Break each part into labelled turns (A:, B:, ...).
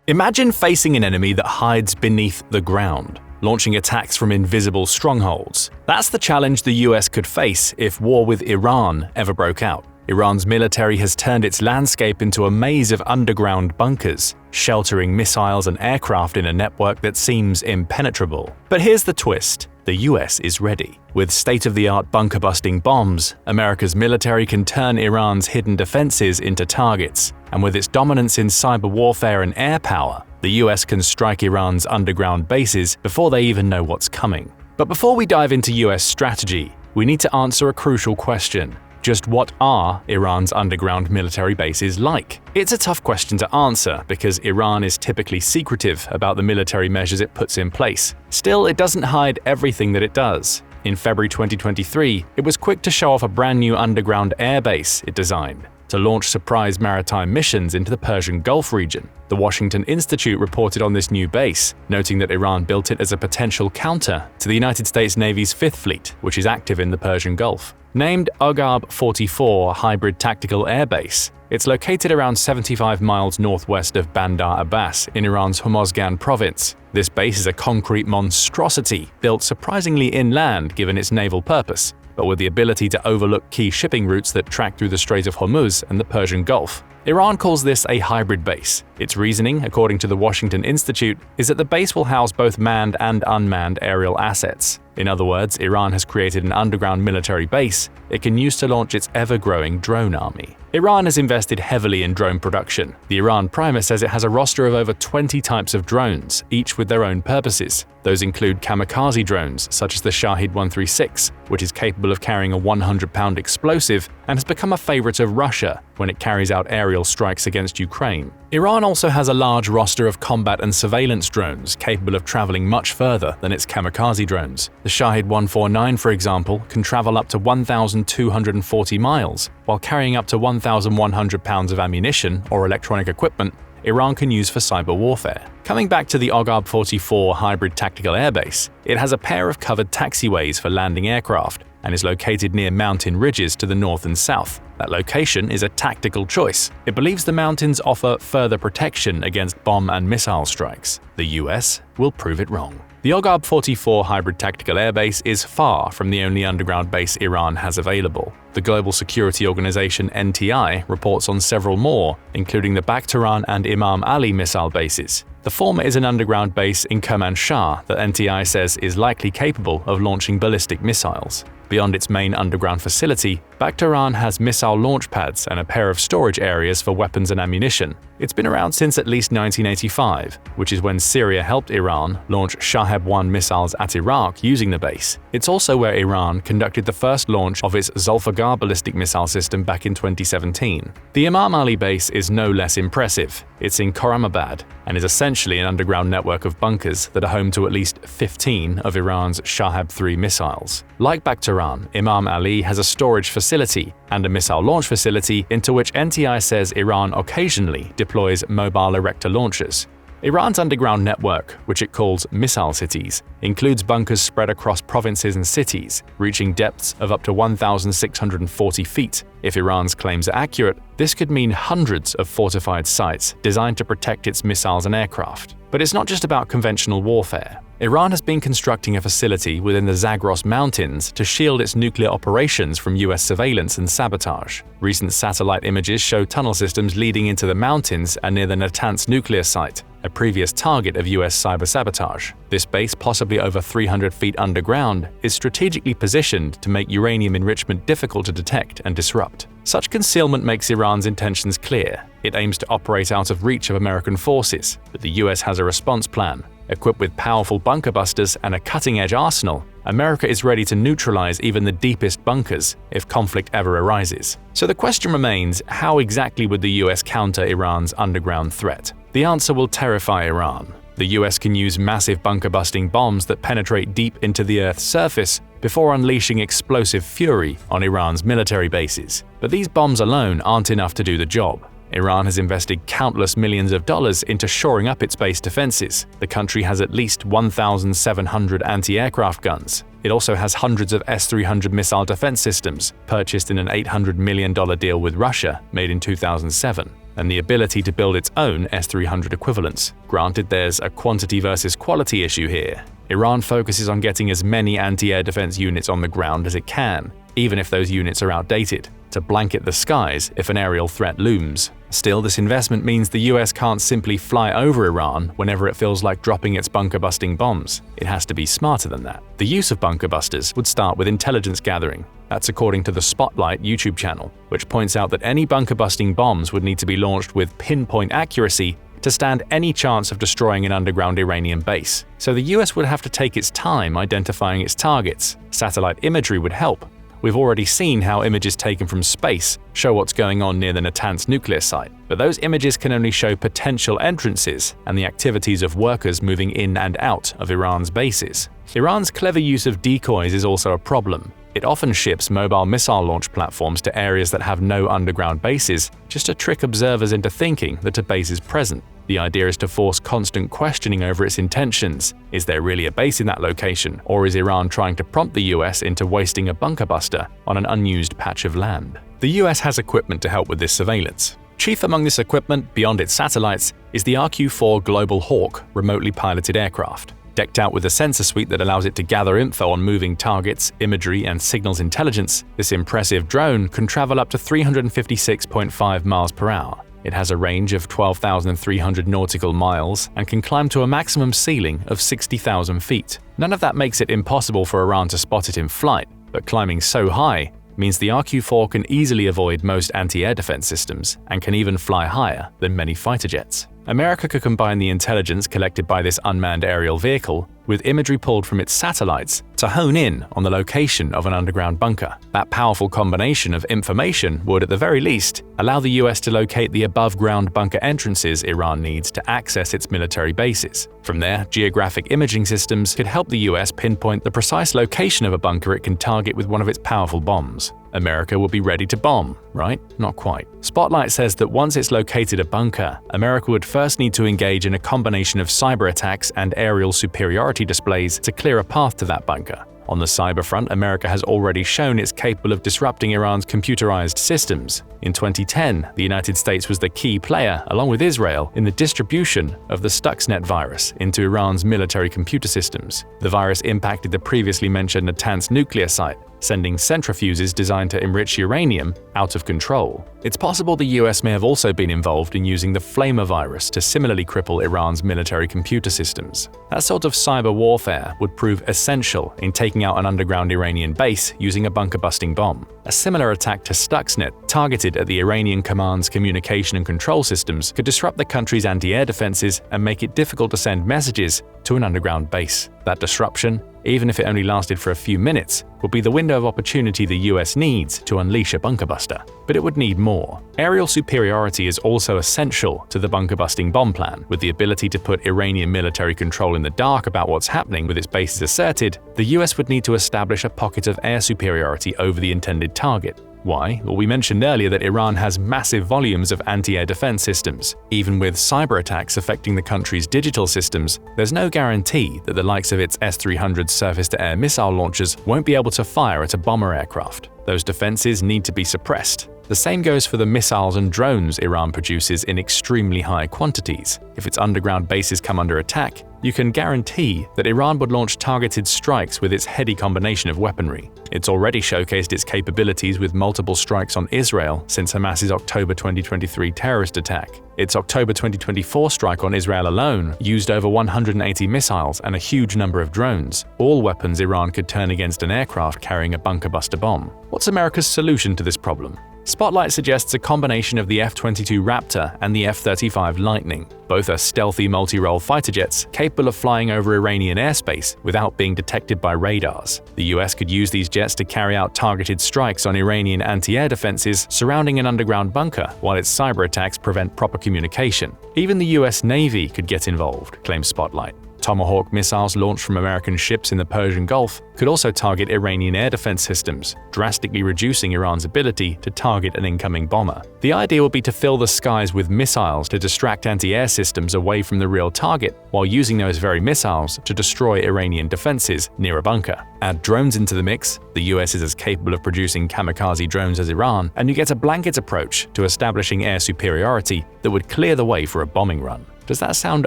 A: Imagine facing an enemy that hides beneath the ground, launching attacks from invisible strongholds. That's the challenge the US could face if war with Iran ever broke out. Iran's military has turned its landscape into a maze of underground bunkers, sheltering missiles and aircraft in a network that seems impenetrable. But here's the twist. The US is ready. With state-of-the-art bunker-busting bombs, America's military can turn Iran's hidden defenses into targets. And with its dominance in cyber warfare and air power, the US can strike Iran's underground bases before they even know what's coming. But before we dive into US strategy, we need to answer a crucial question. Just what are Iran's underground military bases like? It's a tough question to answer because Iran is typically secretive about the military measures it puts in place. Still, it doesn't hide everything that it does. In February 2023, it was quick to show off a brand new underground airbase it designed to launch surprise maritime missions into the Persian Gulf region. The Washington Institute reported on this new base, noting that Iran built it as a potential counter to the United States Navy's Fifth Fleet, which is active in the Persian Gulf. Named Oghab 44 Hybrid Tactical Air Base, it's located around 75 miles northwest of Bandar Abbas in Iran's Hormozgan province. This base is a concrete monstrosity, built surprisingly inland given its naval purpose, but with the ability to overlook key shipping routes that track through the Strait of Hormuz and the Persian Gulf. Iran calls this a hybrid base. Its reasoning, according to the Washington Institute, is that the base will house both manned and unmanned aerial assets. In other words, Iran has created an underground military base it can use to launch its ever-growing drone army. Iran has invested heavily in drone production. The Iran Primer says it has a roster of over 20 types of drones, each with their own purposes. Those include kamikaze drones, such as the Shahed 136, which is capable of carrying a 100-pound explosive and has become a favorite of Russia when it carries out aerial strikes against Ukraine. Iran also has a large roster of combat and surveillance drones capable of traveling much further than its kamikaze drones. The Shahed 149, for example, can travel up to 1,240 miles, while carrying up to 1,100 pounds of ammunition or electronic equipment Iran can use for cyber warfare. Coming back to the Oghab 44 Hybrid Tactical Airbase, it has a pair of covered taxiways for landing aircraft and is located near mountain ridges to the north and south. That location is a tactical choice. It believes the mountains offer further protection against bomb and missile strikes. The US will prove it wrong. The Oghab 44 Hybrid Tactical Airbase is far from the only underground base Iran has available. The global security organization NTI reports on several more, including the Bakhtaran and Imam Ali missile bases. The former is an underground base in Kermanshah that NTI says is likely capable of launching ballistic missiles. Beyond its main underground facility, Bakhtaran has missile launch pads and a pair of storage areas for weapons and ammunition. It's been around since at least 1985, which is when Syria helped Iran launch Shahab-1 missiles at Iraq using the base. It's also where Iran conducted the first launch of its Zulfiqar ballistic missile system back in 2017. The Imam Ali base is no less impressive. It's in Khorramabad and is essentially an underground network of bunkers that are home to at least 15 of Iran's Shahab-3 missiles. Like Bakhtaran, Imam Ali has a storage facility and a missile launch facility into which NTI says Iran occasionally deploys mobile erector launchers. Iran's underground network, which it calls missile cities, includes bunkers spread across provinces and cities, reaching depths of up to 1,640 feet. If Iran's claims are accurate, this could mean hundreds of fortified sites designed to protect its missiles and aircraft. But it's not just about conventional warfare. Iran has been constructing a facility within the Zagros Mountains to shield its nuclear operations from US surveillance and sabotage. Recent satellite images show tunnel systems leading into the mountains and near the Natanz nuclear site, a previous target of US cyber sabotage. This base, possibly over 300 feet underground, is strategically positioned to make uranium enrichment difficult to detect and disrupt. Such concealment makes Iran's intentions clear. It aims to operate out of reach of American forces, but the US has a response plan. Equipped with powerful bunker busters and a cutting-edge arsenal, America is ready to neutralize even the deepest bunkers if conflict ever arises. So the question remains, how exactly would the US counter Iran's underground threat? The answer will terrify Iran. The US can use massive bunker-busting bombs that penetrate deep into the Earth's surface before unleashing explosive fury on Iran's military bases. But these bombs alone aren't enough to do the job. Iran has invested countless millions of dollars into shoring up its base defenses. The country has at least 1,700 anti-aircraft guns. It also has hundreds of S-300 missile defense systems, purchased in an $800 million deal with Russia made in 2007. and the ability to build its own S-300 equivalents. Granted, there's a quantity versus quality issue here. Iran focuses on getting as many anti-air defense units on the ground as it can, even if those units are outdated, to blanket the skies if an aerial threat looms. Still, this investment means the US can't simply fly over Iran whenever it feels like dropping its bunker-busting bombs. It has to be smarter than that. The use of bunker busters would start with intelligence gathering. That's according to the Spotlight YouTube channel, which points out that any bunker-busting bombs would need to be launched with pinpoint accuracy to stand any chance of destroying an underground Iranian base. So the US would have to take its time identifying its targets. Satellite imagery would help. We've already seen how images taken from space show what's going on near the Natanz nuclear site, but those images can only show potential entrances and the activities of workers moving in and out of Iran's bases. Iran's clever use of decoys is also a problem. It often ships mobile missile launch platforms to areas that have no underground bases, just to trick observers into thinking that a base is present. The idea is to force constant questioning over its intentions. Is there really a base in that location, or is Iran trying to prompt the US into wasting a bunker buster on an unused patch of land? The US has equipment to help with this surveillance. Chief among this equipment, beyond its satellites, is the RQ-4 Global Hawk remotely piloted aircraft. Decked out with a sensor suite that allows it to gather info on moving targets, imagery, and signals intelligence, this impressive drone can travel up to 356.5 miles per hour. It has a range of 12,300 nautical miles and can climb to a maximum ceiling of 60,000 feet. None of that makes it impossible for Iran to spot it in flight, but climbing so high means the RQ-4 can easily avoid most anti-air defense systems and can even fly higher than many fighter jets. America could combine the intelligence collected by this unmanned aerial vehicle with imagery pulled from its satellites to hone in on the location of an underground bunker. That powerful combination of information would, at the very least, allow the US to locate the above-ground bunker entrances Iran needs to access its military bases. From there, geographic imaging systems could help the US pinpoint the precise location of a bunker it can target with one of its powerful bombs. America will be ready to bomb, right? Not quite. Spotlight says that once it's located a bunker, America would first need to engage in a combination of cyber attacks and aerial superiority displays to clear a path to that bunker. On the cyber front, America has already shown it's capable of disrupting Iran's computerized systems. In 2010, the United States was the key player, along with Israel, in the distribution of the Stuxnet virus into Iran's military computer systems. The virus impacted the previously mentioned Natanz nuclear site, sending centrifuges designed to enrich uranium out of control. It's possible the US may have also been involved in using the Flamer virus to similarly cripple Iran's military computer systems. That sort of cyber warfare would prove essential in taking out an underground Iranian base using a bunker-busting bomb. A similar attack to Stuxnet, targeted at the Iranian command's communication and control systems, could disrupt the country's anti-air defenses and make it difficult to send messages to an underground base. That disruption, even if it only lasted for a few minutes, would be the window of opportunity the US needs to unleash a bunker buster. But it would need more. Aerial superiority is also essential to the bunker-busting bomb plan. With the ability to put Iranian military control in the dark about what's happening with its bases asserted, the US would need to establish a pocket of air superiority over the intended target. Why? Well, we mentioned earlier that Iran has massive volumes of anti-air defense systems. Even with cyber attacks affecting the country's digital systems, there's no guarantee that the likes of its S-300 surface-to-air missile launchers won't be able to fire at a bomber aircraft. Those defenses need to be suppressed. The same goes for the missiles and drones Iran produces in extremely high quantities. If its underground bases come under attack, you can guarantee that Iran would launch targeted strikes with its heady combination of weaponry. It's already showcased its capabilities with multiple strikes on Israel since Hamas's October 2023 terrorist attack. Its October 2024 strike on Israel alone used over 180 missiles and a huge number of drones, all weapons Iran could turn against an aircraft carrying a bunker-buster bomb. What's America's solution to this problem? Spotlight suggests a combination of the F-22 Raptor and the F-35 Lightning. Both are stealthy multi-role fighter jets capable of flying over Iranian airspace without being detected by radars. The US could use these jets to carry out targeted strikes on Iranian anti-air defenses surrounding an underground bunker, while its cyber attacks prevent proper communication. Even the US Navy could get involved, claims Spotlight. Tomahawk missiles launched from American ships in the Persian Gulf could also target Iranian air defense systems, drastically reducing Iran's ability to target an incoming bomber. The idea would be to fill the skies with missiles to distract anti-air systems away from the real target, while using those very missiles to destroy Iranian defenses near a bunker. Add drones into the mix, the US is as capable of producing kamikaze drones as Iran, and you get a blanket approach to establishing air superiority that would clear the way for a bombing run. Does that sound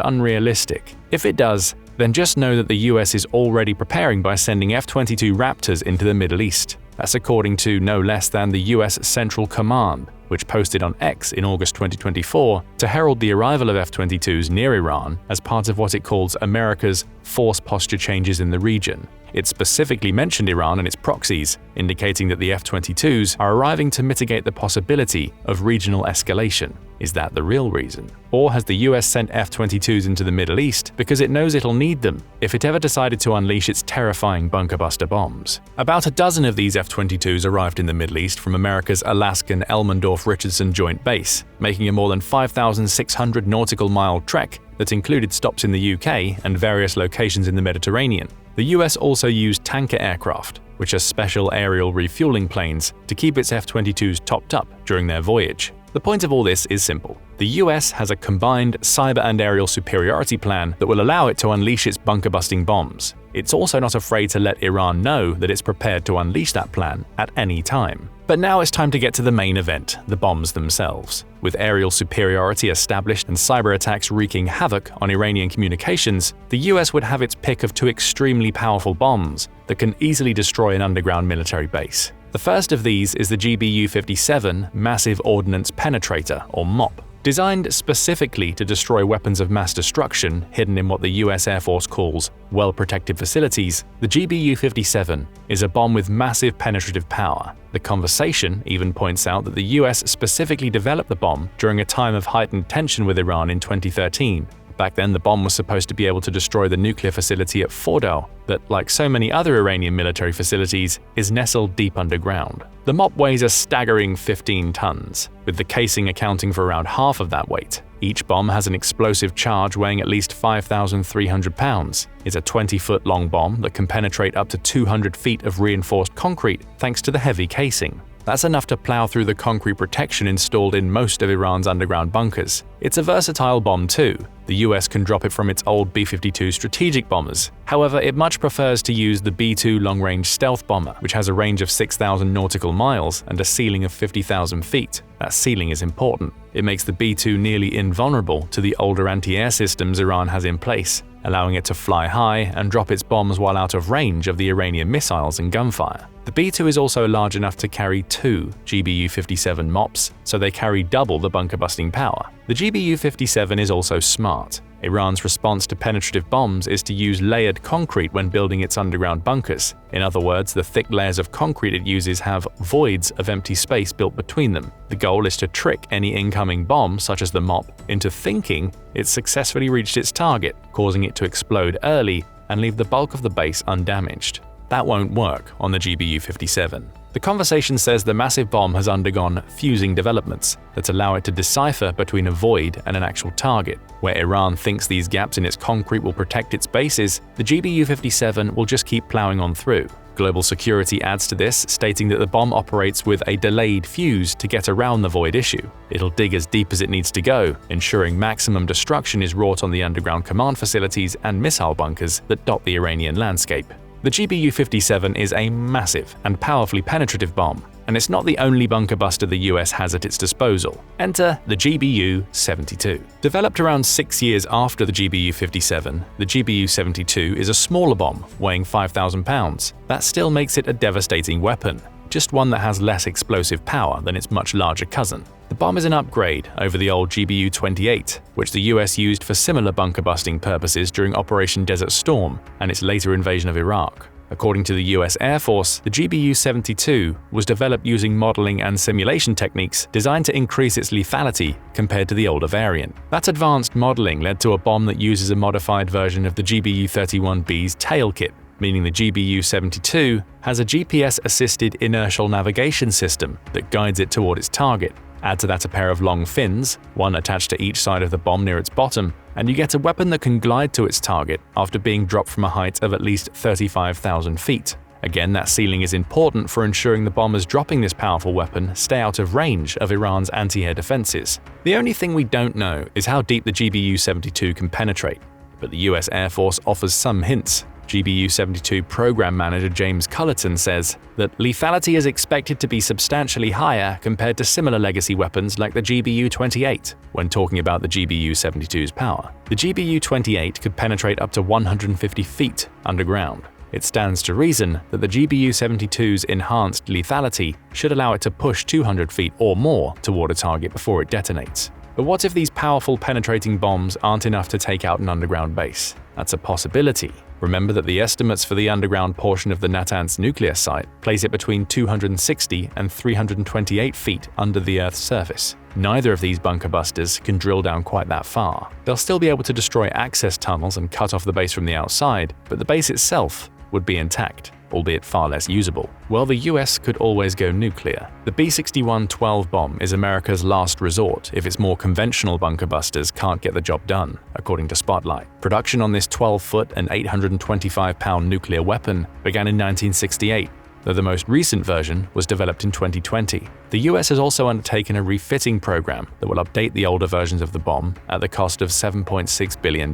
A: unrealistic? If it does, then just know that the US is already preparing by sending F-22 Raptors into the Middle East. That's according to no less than the US Central Command, which posted on X in August 2024 to herald the arrival of F-22s near Iran as part of what it calls America's force posture changes in the region. It specifically mentioned Iran and its proxies, indicating that the F-22s are arriving to mitigate the possibility of regional escalation. Is that the real reason? Or has the US sent F-22s into the Middle East because it knows it'll need them if it ever decided to unleash its terrifying bunker-buster bombs? About a dozen of these F-22s arrived in the Middle East from America's Alaskan Elmendorf-Richardson Joint Base, making a more than 5,600 nautical mile trek that included stops in the UK and various locations in the Mediterranean. The US also used tanker aircraft, which are special aerial refueling planes, to keep its F-22s topped up during their voyage. The point of all this is simple. The US has a combined cyber and aerial superiority plan that will allow it to unleash its bunker-busting bombs. It's also not afraid to let Iran know that it's prepared to unleash that plan at any time. But now it's time to get to the main event, the bombs themselves. With aerial superiority established and cyber attacks wreaking havoc on Iranian communications, the US would have its pick of two extremely powerful bombs that can easily destroy an underground military base. The first of these is the GBU-57 Massive Ordnance Penetrator, or MOP. Designed specifically to destroy weapons of mass destruction hidden in what the US Air Force calls well-protected facilities, the GBU-57 is a bomb with massive penetrative power. The Conversation even points out that the US specifically developed the bomb during a time of heightened tension with Iran in 2013. Back then, the bomb was supposed to be able to destroy the nuclear facility at Fordow that, like so many other Iranian military facilities, is nestled deep underground. The MOP weighs a staggering 15 tons, with the casing accounting for around half of that weight. Each bomb has an explosive charge weighing at least 5,300 pounds. It's a 20-foot-long bomb that can penetrate up to 200 feet of reinforced concrete thanks to the heavy casing. That's enough to plow through the concrete protection installed in most of Iran's underground bunkers. It's a versatile bomb too. The US can drop it from its old B-52 strategic bombers. However, it much prefers to use the B-2 long-range stealth bomber, which has a range of 6,000 nautical miles and a ceiling of 50,000 feet. That ceiling is important. It makes the B-2 nearly invulnerable to the older anti-air systems Iran has in place, allowing it to fly high and drop its bombs while out of range of the Iranian missiles and gunfire. The B-2 is also large enough to carry two GBU-57 MOPs, so they carry double the bunker-busting power. The GBU-57 is also smart. Iran's response to penetrative bombs is to use layered concrete when building its underground bunkers. In other words, the thick layers of concrete it uses have voids of empty space built between them. The goal is to trick any incoming bomb, such as the MOP, into thinking it's successfully reached its target, causing it to explode early and leave the bulk of the base undamaged. That won't work on the GBU-57. The Conversation says the massive bomb has undergone fusing developments that allow it to decipher between a void and an actual target. Where Iran thinks these gaps in its concrete will protect its bases, the GBU-57 will just keep plowing on through. Global Security adds to this, stating that the bomb operates with a delayed fuse to get around the void issue. It'll dig as deep as it needs to go, ensuring maximum destruction is wrought on the underground command facilities and missile bunkers that dot the Iranian landscape. The GBU-57 is a massive and powerfully penetrative bomb, and it's not the only bunker buster the US has at its disposal. Enter the GBU-72. Developed around 6 years after the GBU-57, the GBU-72 is a smaller bomb weighing 5,000 pounds. That still makes it a devastating weapon, just one that has less explosive power than its much larger cousin. The bomb is an upgrade over the old GBU-28, which the US used for similar bunker-busting purposes during Operation Desert Storm and its later invasion of Iraq. According to the US Air Force, the GBU-72 was developed using modeling and simulation techniques designed to increase its lethality compared to the older variant. That advanced modeling led to a bomb that uses a modified version of the GBU-31B's tail kit, meaning the GBU-72 has a GPS-assisted inertial navigation system that guides it toward its target. Add to that a pair of long fins, one attached to each side of the bomb near its bottom, and you get a weapon that can glide to its target after being dropped from a height of at least 35,000 feet. Again, that ceiling is important for ensuring the bombers dropping this powerful weapon stay out of range of Iran's anti-air defenses. The only thing we don't know is how deep the GBU-72 can penetrate, but the US Air Force offers some hints. GBU-72 Program Manager James Cullerton says that lethality is expected to be substantially higher compared to similar legacy weapons like the GBU-28 when talking about the GBU-72's power. The GBU-28 could penetrate up to 150 feet underground. It stands to reason that the GBU-72's enhanced lethality should allow it to push 200 feet or more toward a target before it detonates. But what if these powerful penetrating bombs aren't enough to take out an underground base? That's a possibility. Remember that the estimates for the underground portion of the Natanz nuclear site place it between 260 and 328 feet under the Earth's surface. Neither of these bunker busters can drill down quite that far. They'll still be able to destroy access tunnels and cut off the base from the outside, but the base itself would be intact, albeit far less usable. Well, the US could always go nuclear. The B-61-12 bomb is America's last resort if its more conventional bunker busters can't get the job done, according to Spotlight. Production on this 12-foot and 825-pound nuclear weapon began in 1968, though the most recent version was developed in 2020. The US has also undertaken a refitting program that will update the older versions of the bomb at the cost of $7.6 billion.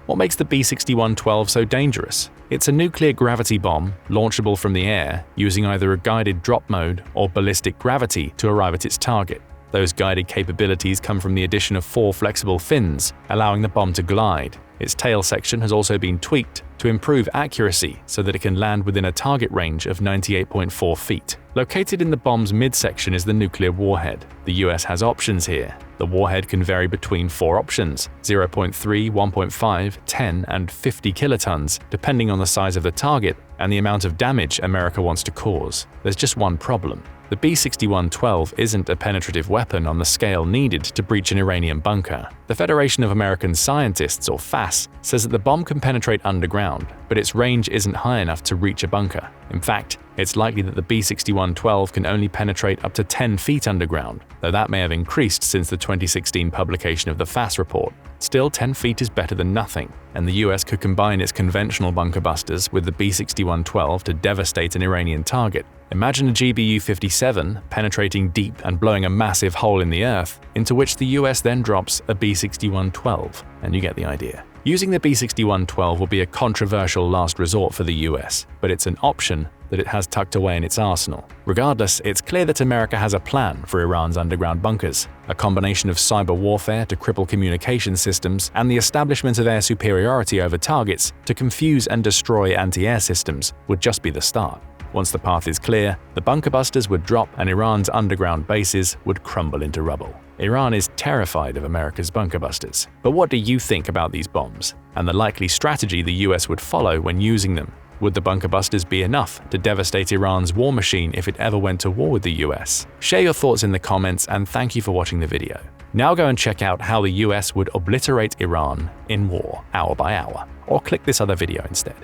A: What makes the B-61-12 so dangerous? It's a nuclear gravity bomb, launchable from the air, using either a guided drop mode or ballistic gravity to arrive at its target. Those guided capabilities come from the addition of 4 flexible fins, allowing the bomb to glide. Its tail section has also been tweaked to improve accuracy so that it can land within a target range of 98.4 feet. Located in the bomb's midsection is the nuclear warhead. The US has options here. The warhead can vary between 4 options: 0.3, 1.5, 10, and 50 kilotons, depending on the size of the target and the amount of damage America wants to cause. There's just one problem. The B-61-12 isn't a penetrative weapon on the scale needed to breach an Iranian bunker. The Federation of American Scientists, or FAS, says that the bomb can penetrate underground, but its range isn't high enough to reach a bunker. In fact, it's likely that the B-61-12 can only penetrate up to 10 feet underground, though that may have increased since the 2016 publication of the FAS report. Still, 10 feet is better than nothing, and the US could combine its conventional bunker busters with the B-61-12 to devastate an Iranian target. Imagine a GBU-57 penetrating deep and blowing a massive hole in the earth, into which the US then drops a B-61-12, and you get the idea. Using the B-61-12 will be a controversial last resort for the US, but it's an option that it has tucked away in its arsenal. Regardless, it's clear that America has a plan for Iran's underground bunkers. A combination of cyber warfare to cripple communication systems and the establishment of air superiority over targets to confuse and destroy anti-air systems would just be the start. Once the path is clear, the bunker busters would drop and Iran's underground bases would crumble into rubble. Iran is terrified of America's bunker busters. But what do you think about these bombs and the likely strategy the US would follow when using them? Would the bunker busters be enough to devastate Iran's war machine if it ever went to war with the US? Share your thoughts in the comments, and thank you for watching the video. Now go and check out how the US would obliterate Iran in war, hour by hour, or click this other video instead.